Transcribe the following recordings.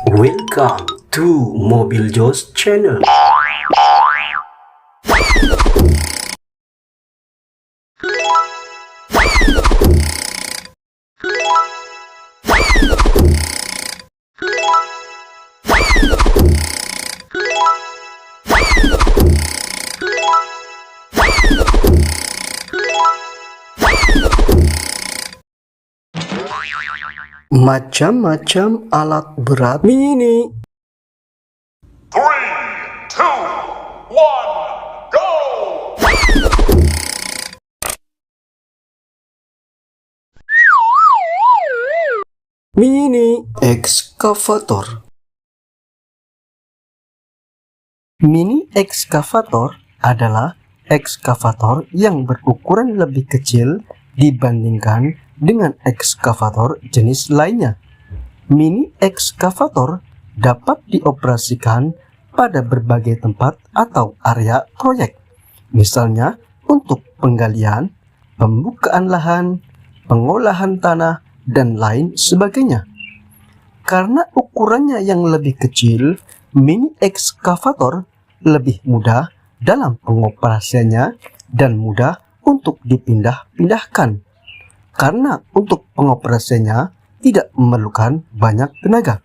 Welcome to Mobil Jos Channel. Macam-macam alat berat mini. 3, 2, 1, go! Mini ekskavator. Mini ekskavator adalah ekskavator yang berukuran lebih kecil dibandingkan dengan ekskavator jenis lainnya. Mini ekskavator dapat dioperasikan pada berbagai tempat atau area proyek, misalnya untuk penggalian, pembukaan lahan, pengolahan tanah, dan lain sebagainya. Karena ukurannya yang lebih kecil, mini ekskavator lebih mudah dalam pengoperasiannya dan mudah untuk dipindah-pindahkan. Karena untuk pengoperasiannya tidak memerlukan banyak tenaga.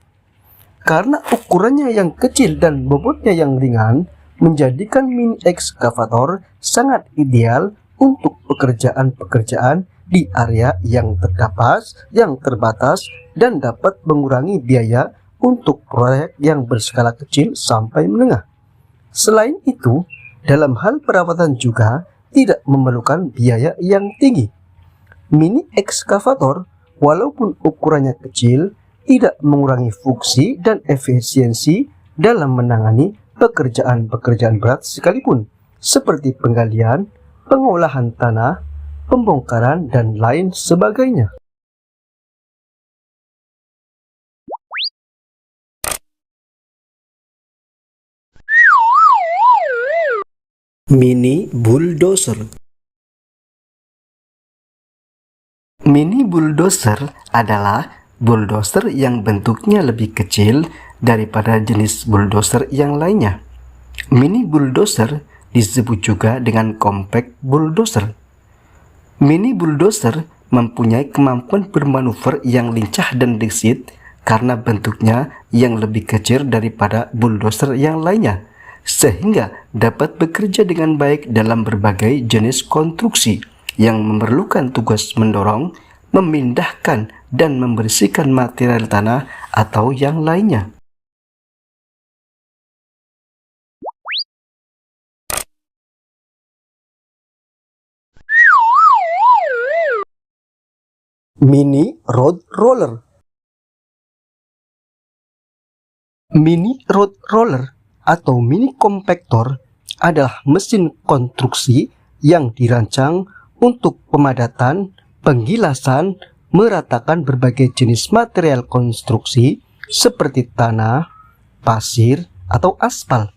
Karena ukurannya yang kecil dan bobotnya yang ringan, menjadikan mini ekskavator sangat ideal untuk pekerjaan-pekerjaan di area yang terbatas dan dapat mengurangi biaya untuk proyek yang berskala kecil sampai menengah. Selain itu, dalam hal perawatan juga tidak memerlukan biaya yang tinggi. Mini ekskavator, walaupun ukurannya kecil, tidak mengurangi fungsi dan efisiensi dalam menangani pekerjaan-pekerjaan berat sekalipun, seperti penggalian, pengolahan tanah, pembongkaran, dan lain sebagainya. Mini bulldozer. Mini bulldozer adalah bulldozer yang bentuknya lebih kecil daripada jenis bulldozer yang lainnya. Mini bulldozer disebut juga dengan compact bulldozer. Mini bulldozer mempunyai kemampuan bermanuver yang lincah dan gesit karena bentuknya yang lebih kecil daripada bulldozer yang lainnya, sehingga dapat bekerja dengan baik dalam berbagai jenis konstruksi yang memerlukan tugas mendorong, memindahkan, dan membersihkan material tanah atau yang lainnya. Mini road roller. Mini road roller atau mini kompaktor adalah mesin konstruksi yang dirancang untuk pemadatan, penggilasan, meratakan berbagai jenis material konstruksi seperti tanah, pasir, atau aspal.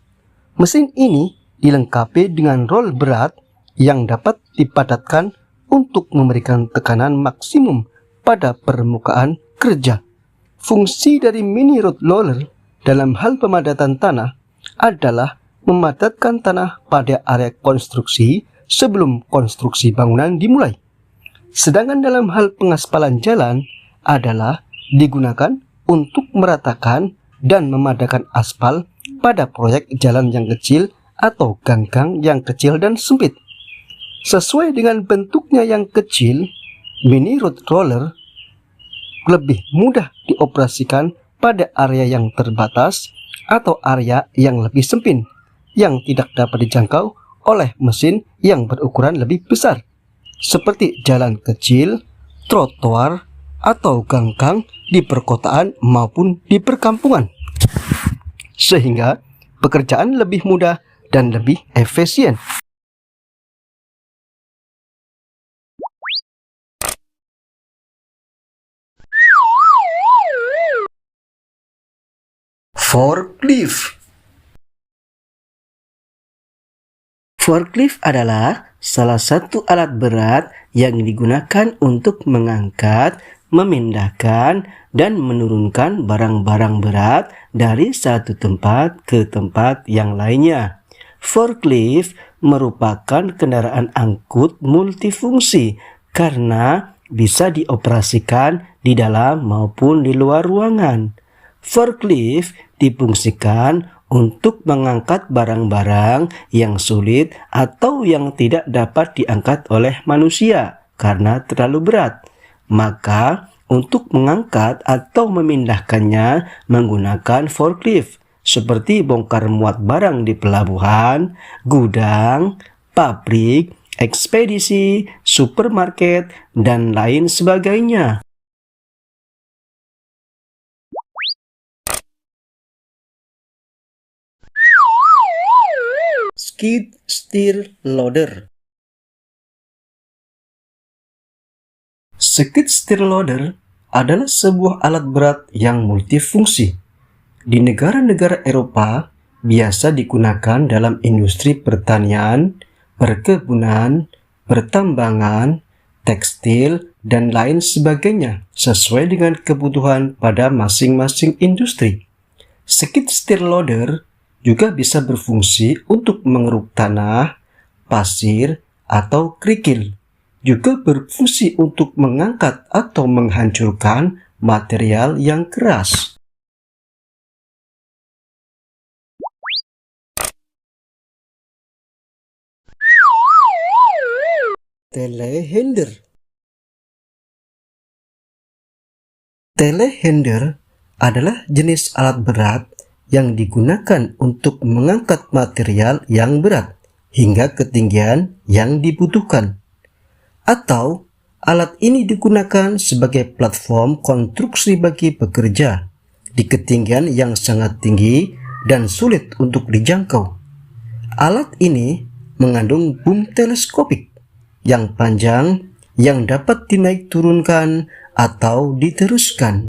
Mesin ini dilengkapi dengan rol berat yang dapat dipadatkan untuk memberikan tekanan maksimum pada permukaan kerja. Fungsi dari mini road roller dalam hal pemadatan tanah adalah memadatkan tanah pada area konstruksi sebelum konstruksi bangunan dimulai. Sedangkan dalam hal pengaspalan jalan adalah digunakan untuk meratakan dan memadakan aspal pada proyek jalan yang kecil atau gang-gang yang kecil dan sempit. Sesuai dengan bentuknya yang kecil, mini road roller lebih mudah dioperasikan pada area yang terbatas atau area yang lebih sempit, yang tidak dapat dijangkau oleh mesin yang berukuran lebih besar, seperti jalan kecil, trotoar, atau gang-gang di perkotaan maupun di perkampungan, sehingga pekerjaan lebih mudah dan lebih efisien. Forklift. Forklift adalah salah satu alat berat yang digunakan untuk mengangkat, memindahkan dan menurunkan barang-barang berat dari satu tempat ke tempat yang lainnya. Forklift merupakan kendaraan angkut multifungsi karena bisa dioperasikan di dalam maupun di luar ruangan. Forklift difungsikan untuk mengangkat barang-barang yang sulit atau yang tidak dapat diangkat oleh manusia karena terlalu berat. Maka, untuk mengangkat atau memindahkannya menggunakan forklift, seperti bongkar muat barang di pelabuhan, gudang, pabrik, ekspedisi, supermarket, dan lain sebagainya. Skid steer loader. Skid steer loader adalah sebuah alat berat yang multifungsi. Di negara-negara Eropa, biasa digunakan dalam industri pertanian, perkebunan, pertambangan, tekstil, dan lain sebagainya sesuai dengan kebutuhan pada masing-masing industri. Skid steer loader juga bisa berfungsi untuk mengeruk tanah, pasir, atau kerikil. Juga berfungsi untuk mengangkat atau menghancurkan material yang keras. Telehandler. Telehandler adalah jenis alat berat yang digunakan untuk mengangkat material yang berat hingga ketinggian yang dibutuhkan. Atau alat ini digunakan sebagai platform konstruksi bagi bekerja di ketinggian yang sangat tinggi dan sulit untuk dijangkau. Alat ini mengandung boom teleskopik yang panjang yang dapat dinaik turunkan atau diteruskan.